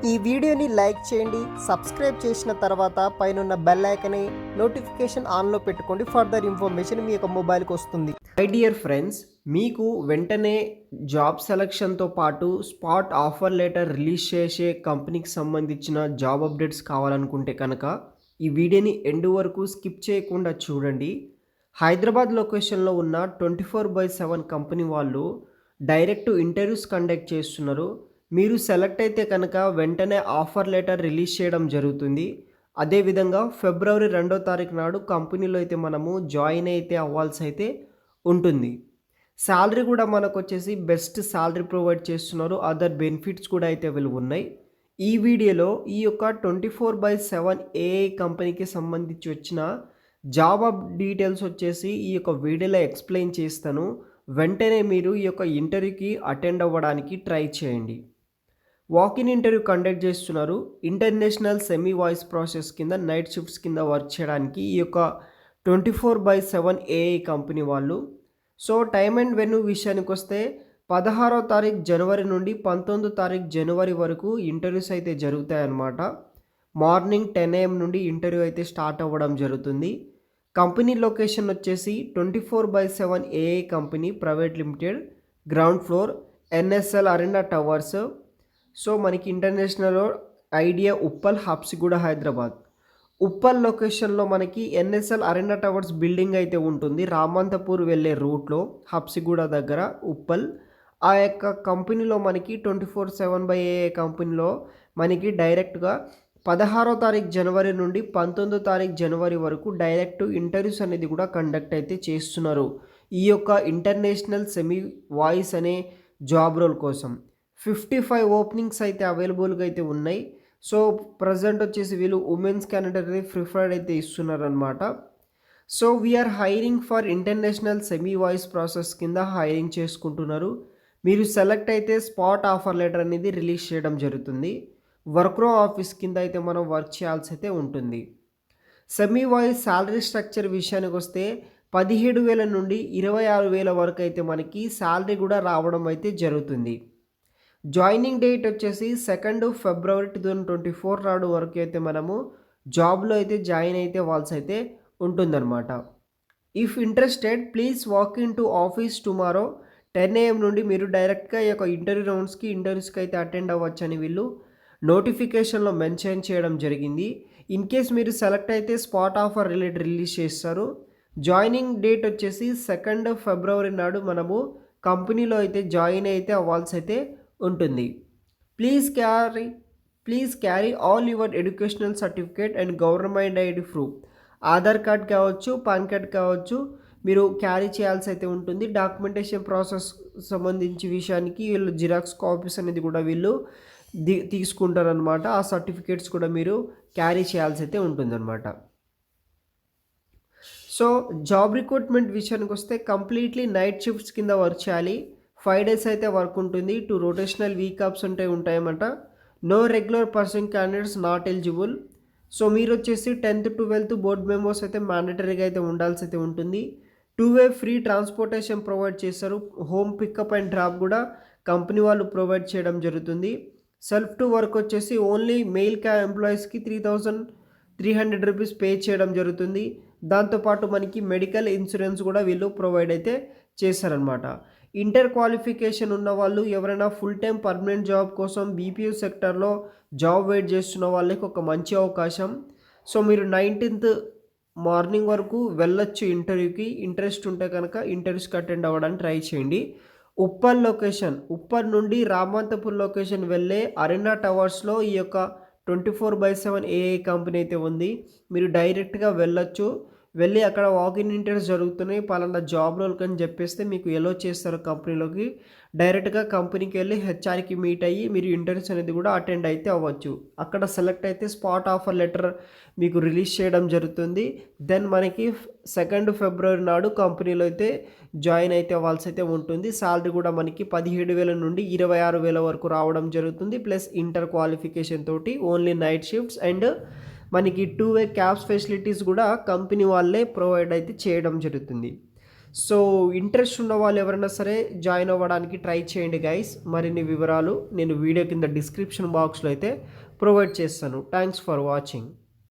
ఈ వీడియోని లైక్ చేయండి, సబ్స్క్రైబ్ చేసిన తర్వాత పైనున్న బెల్ ఐకాన్ని నోటిఫికేషన్ ఆన్లో పెట్టుకోండి. ఫర్దర్ ఇన్ఫర్మేషన్ మీ యొక్క మొబైల్కి వస్తుంది. మై డియర్ ఫ్రెండ్స్, మీకు వెంటనే జాబ్ సెలక్షన్తో పాటు స్పాట్ ఆఫర్ లెటర్ రిలీజ్ చేసే కంపెనీకి సంబంధించిన జాబ్ అప్డేట్స్ కావాలనుకుంటే కనుక ఈ వీడియోని ఎండ్ వరకు స్కిప్ చేయకుండా చూడండి. హైదరాబాద్ లొకేషన్లో ఉన్న 24/7 కంపెనీ వాళ్ళు డైరెక్ట్ ఇంటర్వ్యూస్ కండక్ట్ చేస్తున్నారు. మీరు సెలెక్ట్ అయితే కనుక వెంటనే ఆఫర్ లెటర్ రిలీజ్ చేయడం జరుగుతుంది. అదేవిధంగా ఫిబ్రవరి 2వ తారీఖు నాడు కంపెనీలో అయితే మనము జాయిన్ అయితే అవ్వాల్సి అయితే ఉంటుంది. శాలరీ కూడా మనకు వచ్చేసి బెస్ట్ శాలరీ ప్రొవైడ్ చేస్తున్నారు. అదర్ బెనిఫిట్స్ కూడా అయితే వీళ్ళు ఉన్నాయి. ఈ వీడియోలో ఈ యొక్క 24/7 ఏఐ కంపెనీకి సంబంధించి వచ్చిన జాబ్ డీటెయిల్స్ వచ్చేసి ఈ యొక్క వీడియోలో ఎక్స్ప్లెయిన్ చేస్తాను. వెంటనే మీరు ఈ యొక్క ఇంటర్వ్యూకి అటెండ్ అవ్వడానికి ట్రై చేయండి. వాకిన్ ఇంటర్వ్యూ కండక్ట్ చేస్తున్నారు. ఇంటర్నేషనల్ సెమీ వాయిస్ ప్రాసెస్ కింద నైట్ షిఫ్ట్స్ కింద వర్క్ చేయడానికి ఈ యొక్క 24/7 ఏఐ కంపెనీ వాళ్ళు. సో టైమ్ అండ్ వెన్యూ విషయానికి వస్తే 16వ తారీఖు జనవరి నుండి 19వ తారీఖు జనవరి వరకు ఇంటర్వ్యూస్ అయితే జరుగుతాయన్నమాట. మార్నింగ్ 10 AM నుండి ఇంటర్వ్యూ అయితే స్టార్ట్ అవ్వడం జరుగుతుంది. కంపెనీ లొకేషన్ వచ్చేసి 24/7 AI company private limited, ground floor, NSL arena towers. So మనకి ఇంటర్నేషనల్ ఐడియా ఉప్పల్, హబ్సిగూడ, హైదరాబాద్. ఉప్పల్ లొకేషన్లో మనకి ఎన్ఎస్ఎల్ అరెనా టవర్స్ బిల్డింగ్ అయితే ఉంటుంది. రామంతపూర్ వెళ్ళే రూట్లో హబ్సిగూడ దగ్గర ఉప్పల్. ఆ యొక్క కంపెనీలో మనకి 24/7 కంపెనీలో మనకి డైరెక్ట్గా 16వ తారీఖు జనవరి నుండి 19వ తారీఖు జనవరి వరకు డైరెక్ట్ ఇంటర్వ్యూస్ అనేది కూడా కండక్ట్ అయితే చేస్తున్నారు ఈ యొక్క ఇంటర్నేషనల్ సెమీ వాయిస్ అనే జాబ్ రోల్ కోసం. 55 ఓపెనింగ్స్ అయితే అవైలబుల్గా అయితే ఉన్నాయి. సో ప్రజెంట్ వచ్చేసి వీళ్ళు ఉమెన్స్ క్యాండిడేట్ని ప్రిఫర్డ్ అయితే ఇస్తున్నారనమాట. So we are hiring for international semi voice process కింద హైరింగ్ చేసుకుంటున్నారు. మీరు సెలెక్ట్ అయితే స్పాట్ ఆఫర్ లెటర్ అనేది రిలీజ్ చేయడం జరుగుతుంది. వర్క్ ఫ్రమ్ ఆఫీస్ కింద అయితే మనం వర్క్ చేయాల్సి అయితే ఉంటుంది. సెమీ వాయిస్ శాలరీ స్ట్రక్చర్ విషయానికి వస్తే 17,000 నుండి 26,000 వరకు అయితే మనకి శాలరీ కూడా రావడం అయితే జరుగుతుంది. జాయినింగ్ డేట్ వచ్చేసి 2 ఫిబ్రవరి 2024 నాడు వరకు అయితే మనము జాబ్లో అయితే జాయిన్ అయితే అవ్వాల్సి అయితే ఉంటుందన్నమాట. If interested please walk in to office tomorrow 10 AM నుండి మీరు డైరెక్ట్గా ఈ యొక్క ఇంటర్వ్యూస్కి అయితే అటెండ్ అవ్వచ్చని వీళ్ళు నోటిఫికేషన్లో మెన్షన్ చేయడం జరిగింది. ఇన్ కేస్ మీరు సెలెక్ట్ అయితే స్పాట్ ఆఫర్ రిలీజ్ చేస్తారు. జాయినింగ్ డేట్ వచ్చేసి 2 ఫిబ్రవరి నాడు మనము కంపెనీలో అయితే జాయిన్ అయితే అవ్వాల్సి అయితే ఉంటుంది. Please carry all your educational certificate and government ID proof. Aadhaar card కావచ్చు, పాన్ కార్డ్ కావచ్చు, మీరు క్యారీ చేయాల్సి అయితే ఉంటుంది. డాక్యుమెంటేషన్ ప్రాసెస్ సంబంధించి విషయానికి వీళ్ళు జిరాక్స్ కాపీస్ అనేది కూడా వీళ్ళు తీసుకుంటారనమాట. ఆ సర్టిఫికేట్స్ కూడా మీరు క్యారీ చేయాల్సి అయితే ఉంటుందన్నమాట. సో జాబ్ రిక్రూట్మెంట్ విషయానికి వస్తే కంప్లీట్లీ నైట్ షిఫ్ట్స్ కింద వర్క్ చేయాలి. 5 days అయితే వర్క్ ఉంటుంది. 2 రొటేషనల్ వీక్ ఆప్స్ ఉంటాయన్నమాట. No regular person candidates not eligible. So మీరు వచ్చేసి 10th 12th బోర్డ్ మెంబర్స్ అయితే మ్యాండటరీగా అయితే ఉండాల్సి అయితే ఉంటుంది. 2-way ఫ్రీ ట్రాన్స్పోర్టేషన్ ప్రొవైడ్ చేస్తారు. హోమ్ పికప్ అండ్ డ్రాప్ కూడా కంపెనీ వాళ్ళు ప్రొవైడ్ చేయడం జరుగుతుంది. సెల్ఫ్ టు వర్క్ వచ్చేసి ఓన్లీ మెయిల్ ఎంప్లాయీస్కి 3,300 రూపీస్ పే చేయడం జరుగుతుంది. దాంతోపాటు మనకి మెడికల్ ఇన్సూరెన్స్ కూడా వీళ్ళు ప్రొవైడ్ అయితే చేశారనమాట. ఇంటర్ క్వాలిఫికేషన్ ఉన్న వాళ్ళు ఎవరైనా ఫుల్ టైం పర్మనెంట్ జాబ్ కోసం బీపీఓ సెక్టర్లో జాబ్ వెయిట్ చేస్తున్న వాళ్ళకి ఒక మంచి అవకాశం. సో మీరు 19th మార్నింగ్ వరకు వెళ్ళొచ్చు ఇంటర్వ్యూకి. ఇంట్రెస్ట్ ఉంటే కనుక ఇంటర్వ్యూస్కి అటెండ్ అవ్వడానికి ట్రై చేయండి. ఉప్పల్ నుండి రామంతపూర్ లొకేషన్ వెళ్ళే అరెనా టవర్స్లో ఈ యొక్క 24/7 ఏఐ కంపెనీ అయితే ఉంది. మీరు డైరెక్ట్గా వెళ్ళి అక్కడ వాకిన్ ఇంటర్వ్యూస్ జరుగుతున్నాయి, పలానా జాబ్ రోల్కి అని చెప్పేస్తే మీకు ఎలో చేస్తారు కంపెనీలోకి. డైరెక్ట్గా కంపెనీకి వెళ్ళి హెచ్ఆర్కి మీట్ అయ్యి మీరు ఇంటర్వ్యూస్ అనేది కూడా అటెండ్ అయితే అవ్వచ్చు. అక్కడ సెలెక్ట్ అయితే స్పాట్ ఆఫర్ లెటర్ మీకు రిలీజ్ చేయడం జరుగుతుంది. దెన్ మనకి 2 ఫిబ్రవరి నాడు కంపెనీలో అయితే జాయిన్ అయితే అవ్వాల్సి అయితే ఉంటుంది. శాలరీ కూడా మనకి 17,000 నుండి 26,000 వరకు రావడం జరుగుతుంది. ప్లస్ ఇంటర్ క్వాలిఫికేషన్ తోటి ఓన్లీ నైట్ షిఫ్ట్స్ అండ్ మనకి 2-way క్యాబ్స్ ఫెసిలిటీస్ కూడా కంపెనీ వాళ్ళే ప్రొవైడ్ అయితే చేయడం జరుగుతుంది. సో ఇంట్రెస్ట్ ఉన్న వాళ్ళు ఎవరైనా సరే జాయిన్ అవ్వడానికి ట్రై చేయండి గైస్. మరిన్ని వివరాలు నేను వీడియో కింద డిస్క్రిప్షన్ బాక్స్లో అయితే ప్రొవైడ్ చేస్తాను. Thanks for watching.